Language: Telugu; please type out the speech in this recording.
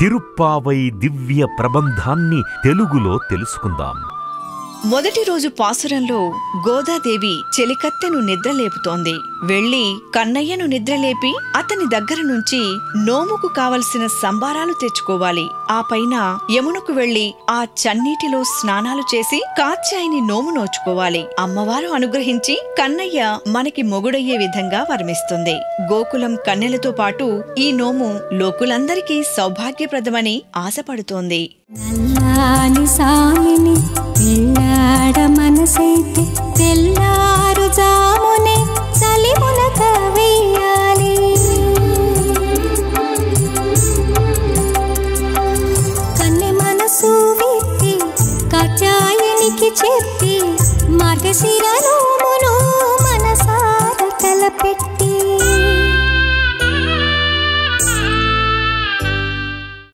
తిరుప్పావై దివ్య ప్రబంధాన్ని తెలుగులో తెలుసుకుందాం. మొదటి రోజు పాసురంలో గోదాదేవి చెలికత్తెను నిద్రలేపుతోంది. వెళ్లి కన్నయ్యను నిద్రలేపి అతని దగ్గర నుంచి నోముకు కావలసిన సంబారాలు తెచ్చుకోవాలి. ఆ పైన యమునకు వెళ్లి ఆ చన్నీటిలో స్నానాలు చేసి కాత్యాయిని నోము నోచుకోవాలి. అమ్మవారు అనుగ్రహించి కన్నయ్య మనకి మొగుడయ్యే విధంగా వరమిస్తుంది. గోకులం కన్నెలతో పాటు ఈ నోము లోకులందరికీ సౌభాగ్యప్రదమని ఆశపడుతోంది. నల్లాని సామిని పెళ్ళాడ మనసైతే తెల్లా